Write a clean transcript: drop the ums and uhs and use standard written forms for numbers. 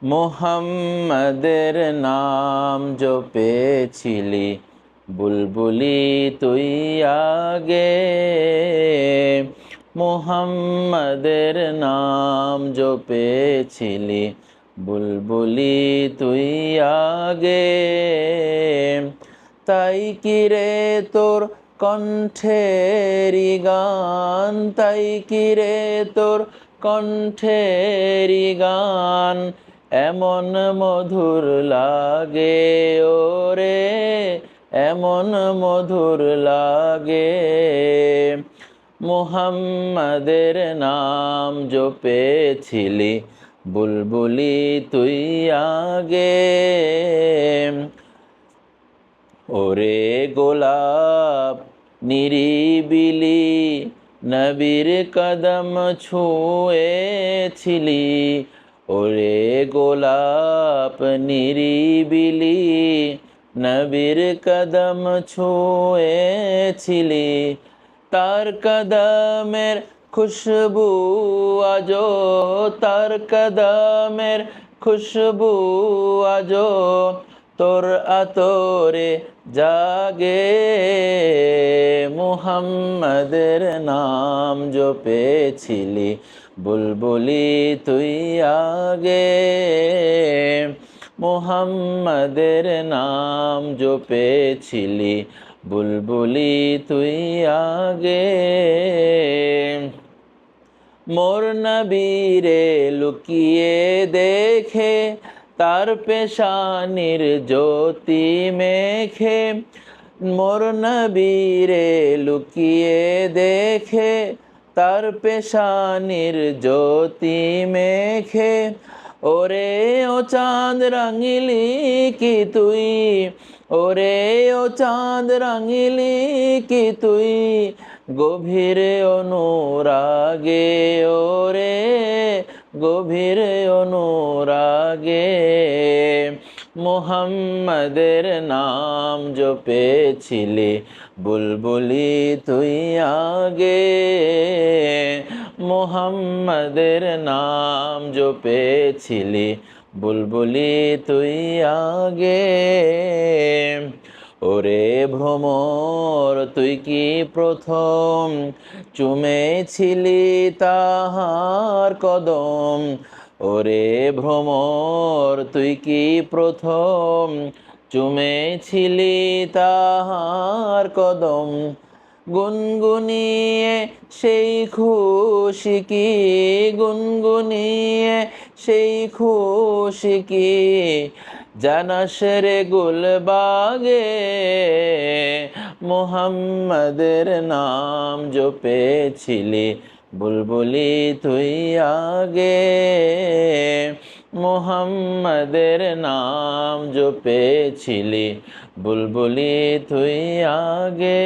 মুহাম্মাদের নাম জপেছিলি বুলবুলি তুই আগে। মুহাম্মাদের নাম জপেছিলি বুলবুলি তুই আগে। তাই কি রে তোর কণ্ঠেরি গান, তাই কি রে তোর কণ্ঠেরি গান এমন মধুর লাগে ওরে, এমন মধুর লাগে। মুহাম্মাদের নাম জপেছিলি বুলবুলি তুই আগে। ওরে গোলাপ নিরিবিলি নবীর কদম ছুঁয়েছিলি, ওরে গোলাপ নিরিবিলি নবীর কদম ছুঁয়েছিলি। তার কদমের খুশবু আজো, তার কদমের খুশবু আজো তোর আতরে জাগে। মুহাম্মাদের নাম জপেছিলি বুলবুলি তুই আগে। মুহাম্মাদের নাম জপেছিলি বুলবুলি তুই আগে। মোর নবীরে লুকিয়ে দেখে তার পেশানির জ্যোতি মেখে, মোর নবীরে লুকিয়ে দেখে তার পেশানির জ্যোতি মেখে। ওরে ও চাঁদ রাঙিলি কি তুই, ওরে ও চাঁদ রাঙিলি কি তুই গভীর অনুরাগে, ওরে গভীর অনুরাগে। মুহাম্মাদের নাম জপেছিলি বুলবুলি তুই আগে। মুহাম্মাদের নাম জপেছিলি বুলবুলি তুই আগে। ওরে ভ্রমর তুই কি প্রথম চুমেছিলি তাহার কদম, ওরে ভ্রমর তুই কি প্রথম চুমেছিলি তাহার কদম। গুনগুনিয়ে সেই খুশি কি, গুনগুনিয়ে সেই খুশি কি জানাস রে গুলবাগে। মুহাম্মাদের নাম জপেছিলি বুলবুলি তুই আগে। মুহাম্মাদের নাম জপেছিলি বুলবুলি তুই আগে।